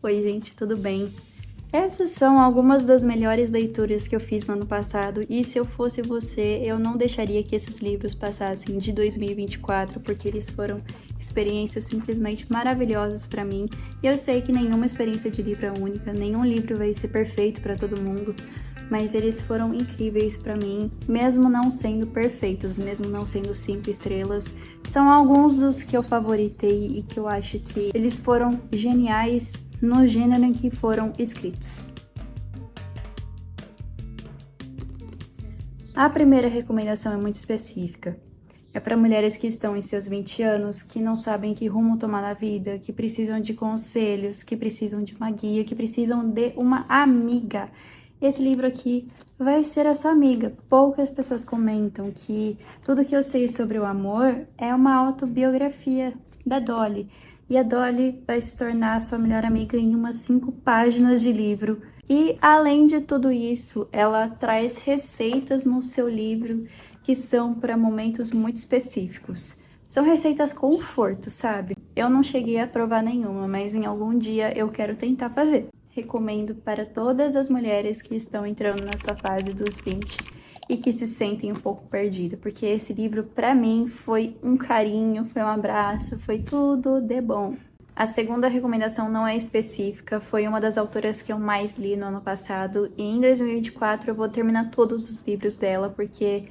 Oi, gente, tudo bem? Essas são algumas das melhores leituras que eu fiz no ano passado e se eu fosse você, eu não deixaria que esses livros passassem de 2024 porque eles foram experiências simplesmente maravilhosas para mim. E eu sei que nenhuma experiência de livro é única, nenhum livro vai ser perfeito para todo mundo, mas eles foram incríveis para mim, mesmo não sendo perfeitos, mesmo não sendo 5 estrelas. São alguns dos que eu favoritei e que eu acho que eles foram geniais no gênero em que foram escritos. A primeira recomendação é muito específica. É para mulheres que estão em seus 20 anos, que não sabem que rumo tomar na vida, que precisam de conselhos, que precisam de uma guia, que precisam de uma amiga. Esse livro aqui vai ser a sua amiga. Poucas pessoas comentam que tudo que eu sei sobre o amor é uma autobiografia da Dolly. E a Dolly vai se tornar sua melhor amiga em umas 5 páginas de livro. E, além de tudo isso, ela traz receitas no seu livro que são para momentos muito específicos. São receitas conforto, sabe? Eu não cheguei a provar nenhuma, mas em algum dia eu quero tentar fazer. Recomendo para todas as mulheres que estão entrando na sua fase dos 20 e que se sentem um pouco perdidas, porque esse livro, para mim, foi um carinho, foi um abraço, foi tudo de bom. A segunda recomendação não é específica, foi uma das autoras que eu mais li no ano passado, e em 2024 eu vou terminar todos os livros dela, porque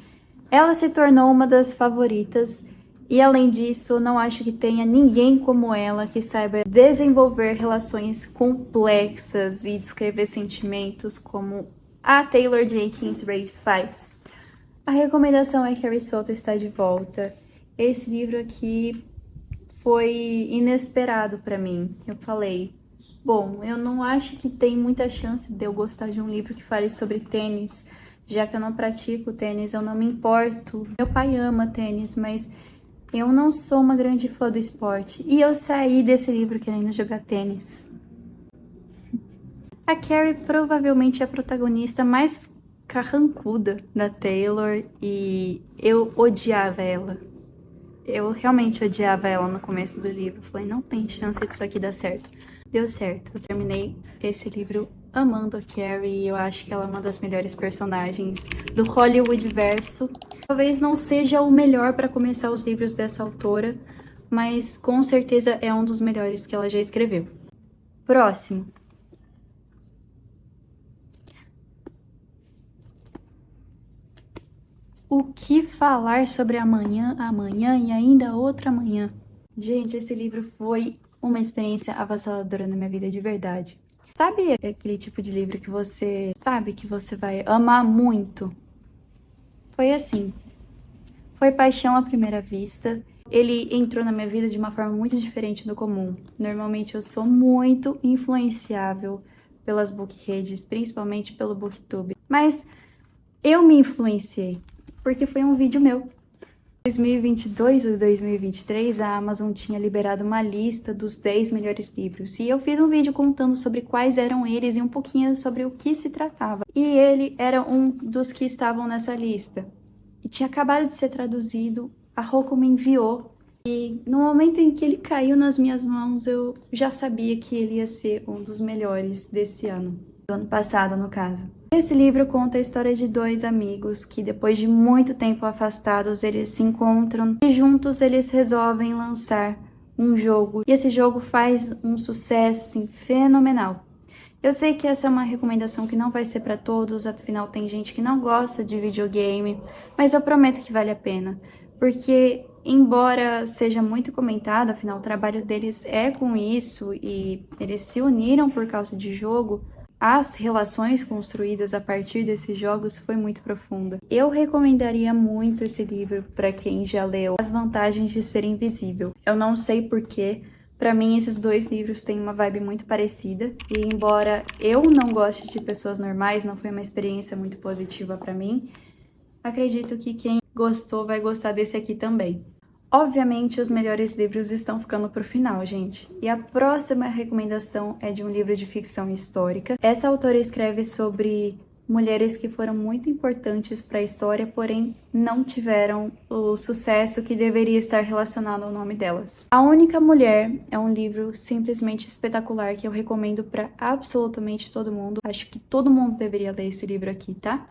ela se tornou uma das favoritas, e além disso, não acho que tenha ninguém como ela que saiba desenvolver relações complexas e descrever sentimentos como a Taylor Jenkins Reid faz. A recomendação é Carrie Soto está de volta. Esse livro aqui foi inesperado para mim. Eu falei, bom, eu não acho que tem muita chance de eu gostar de um livro que fale sobre tênis, já que eu não pratico tênis, eu não me importo. Meu pai ama tênis, mas eu não sou uma grande fã do esporte. E eu saí desse livro querendo jogar tênis. A Carrie provavelmente é a protagonista mais carrancuda da Taylor e eu odiava ela. Eu realmente odiava ela no começo do livro. Falei, não tem chance disso aqui dar certo. Deu certo. Eu terminei esse livro amando a Carrie e eu acho que ela é uma das melhores personagens do Hollywood verso. Talvez não seja o melhor para começar os livros dessa autora, mas com certeza é um dos melhores que ela já escreveu. Próximo. O que falar sobre amanhã, amanhã e ainda outra amanhã? Gente, esse livro foi uma experiência avassaladora na minha vida de verdade. Sabe aquele tipo de livro que você sabe que você vai amar muito? Foi assim. Foi paixão à primeira vista. Ele entrou na minha vida de uma forma muito diferente do comum. Normalmente eu sou muito influenciável pelas bookredes, principalmente pelo booktube. Mas eu me influenciei, porque foi um vídeo meu. Em 2022 ou 2023, a Amazon tinha liberado uma lista dos 10 melhores livros. E eu fiz um vídeo contando sobre quais eram eles e um pouquinho sobre o que se tratava. E ele era um dos que estavam nessa lista. E tinha acabado de ser traduzido, a Roku me enviou. E no momento em que ele caiu nas minhas mãos, eu já sabia que ele ia ser um dos melhores desse ano. Do ano passado, no caso. Esse livro conta a história de 2 amigos que, depois de muito tempo afastados, eles se encontram e juntos eles resolvem lançar um jogo. E esse jogo faz um sucesso, assim, fenomenal. Eu sei que essa é uma recomendação que não vai ser para todos, afinal tem gente que não gosta de videogame, mas eu prometo que vale a pena, porque embora seja muito comentado, afinal o trabalho deles é com isso e eles se uniram por causa de jogo, as relações construídas a partir desses jogos foi muito profunda. Eu recomendaria muito esse livro para quem já leu As Vantagens de Ser Invisível. Eu não sei porquê, para mim esses 2 livros têm uma vibe muito parecida, e embora eu não goste de pessoas normais, não foi uma experiência muito positiva para mim, acredito que quem gostou vai gostar desse aqui também. Obviamente, os melhores livros estão ficando pro final, gente. E a próxima recomendação é de um livro de ficção histórica. Essa autora escreve sobre mulheres que foram muito importantes para a história, porém não tiveram o sucesso que deveria estar relacionado ao nome delas. A Única Mulher é um livro simplesmente espetacular que eu recomendo para absolutamente todo mundo. Acho que todo mundo deveria ler esse livro aqui, tá?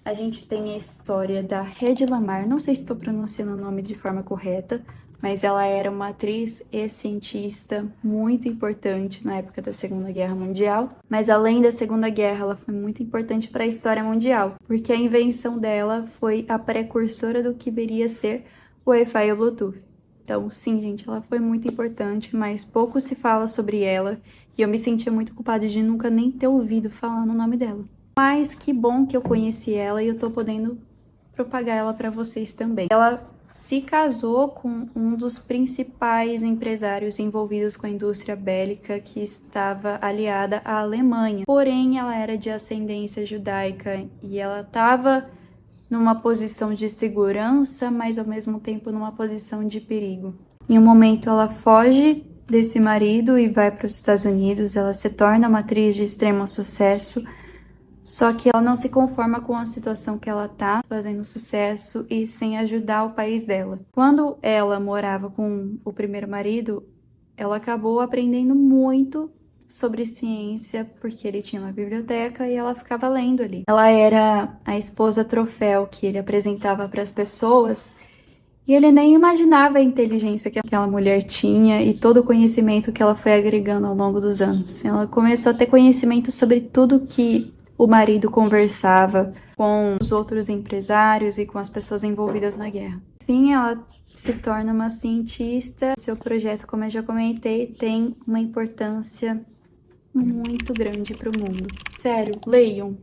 A gente tem a história da Hedy Lamarr, não sei se estou pronunciando o nome de forma correta, mas ela era uma atriz e cientista muito importante na época da Segunda Guerra Mundial. Mas além da Segunda Guerra, ela foi muito importante para a história mundial, porque a invenção dela foi a precursora do que viria a ser o Wi-Fi e o Bluetooth. Então, sim, gente, ela foi muito importante, mas pouco se fala sobre ela, e eu me sentia muito culpada de nunca nem ter ouvido falar no nome dela. Mas que bom que eu conheci ela e eu tô podendo propagar ela para vocês também. Ela se casou com um dos principais empresários envolvidos com a indústria bélica que estava aliada à Alemanha. Porém, ela era de ascendência judaica e ela estava numa posição de segurança, mas ao mesmo tempo numa posição de perigo. Em um momento, ela foge desse marido e vai para os Estados Unidos. Ela se torna uma atriz de extremo sucesso. Só que ela não se conforma com a situação que ela tá, fazendo sucesso e sem ajudar o país dela. Quando ela morava com o primeiro marido, ela acabou aprendendo muito sobre ciência, porque ele tinha uma biblioteca e ela ficava lendo ali. Ela era a esposa troféu que ele apresentava para as pessoas e ele nem imaginava a inteligência que aquela mulher tinha e todo o conhecimento que ela foi agregando ao longo dos anos. Ela começou a ter conhecimento sobre tudo que o marido conversava com os outros empresários e com as pessoas envolvidas na guerra. Enfim, ela se torna uma cientista. Seu projeto, como eu já comentei, tem uma importância muito grande para o mundo. Sério, leiam.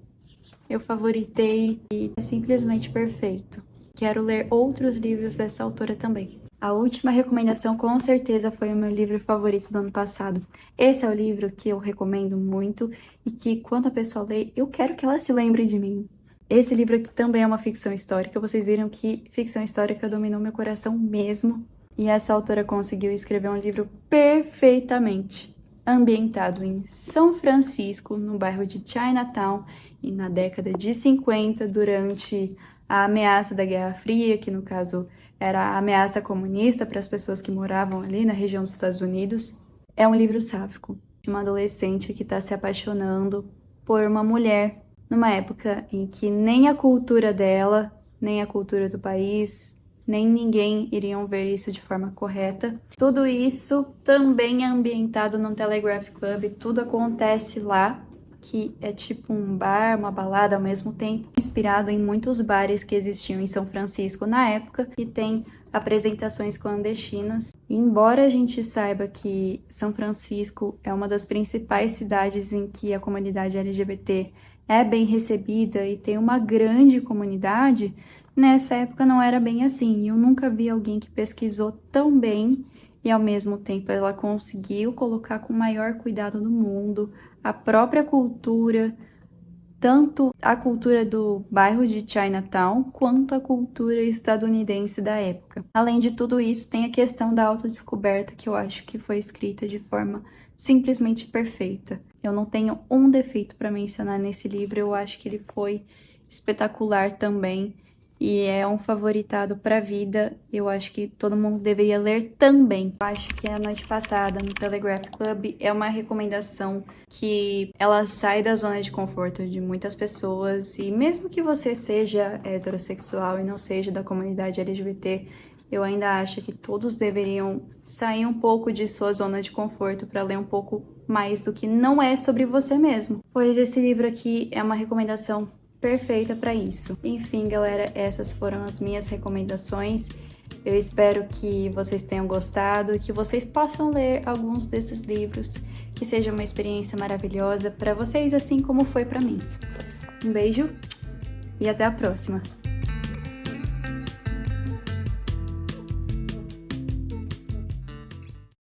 Eu favoritei e é simplesmente perfeito. Quero ler outros livros dessa autora também. A última recomendação com certeza foi o meu livro favorito do ano passado. Esse é o livro que eu recomendo muito e que quando a pessoa lê, eu quero que ela se lembre de mim. Esse livro aqui também é uma ficção histórica. Vocês viram que ficção histórica dominou meu coração mesmo. E essa autora conseguiu escrever um livro perfeitamente ambientado em São Francisco, no bairro de Chinatown, e na década de 50, durante a ameaça da Guerra Fria, que no caso era a ameaça comunista para as pessoas que moravam ali na região dos Estados Unidos. É um livro sáfico de uma adolescente que está se apaixonando por uma mulher numa época em que nem a cultura dela, nem a cultura do país, nem ninguém iriam ver isso de forma correta. Tudo isso também é ambientado no Telegraph Club, tudo acontece lá, que é tipo um bar, uma balada ao mesmo tempo, inspirado em muitos bares que existiam em São Francisco na época, e tem apresentações clandestinas. E embora a gente saiba que São Francisco é uma das principais cidades em que a comunidade LGBT é bem recebida e tem uma grande comunidade, nessa época não era bem assim. Eu nunca vi alguém que pesquisou tão bem e ao mesmo tempo ela conseguiu colocar com o maior cuidado do mundo a própria cultura, tanto a cultura do bairro de Chinatown, quanto a cultura estadunidense da época. Além de tudo isso, tem a questão da autodescoberta, que eu acho que foi escrita de forma simplesmente perfeita. Eu não tenho um defeito para mencionar nesse livro, eu acho que ele foi espetacular também. E é um favoritado para a vida. Eu acho que todo mundo deveria ler também. Eu acho que a noite passada no Telegraph Club é uma recomendação que ela sai da zona de conforto de muitas pessoas. E mesmo que você seja heterossexual e não seja da comunidade LGBT, eu ainda acho que todos deveriam sair um pouco de sua zona de conforto para ler um pouco mais do que não é sobre você mesmo. Pois esse livro aqui é uma recomendação perfeita para isso. Enfim, galera, essas foram as minhas recomendações. Eu espero que vocês tenham gostado, que vocês possam ler alguns desses livros, que seja uma experiência maravilhosa para vocês, assim como foi para mim. Um beijo e até a próxima!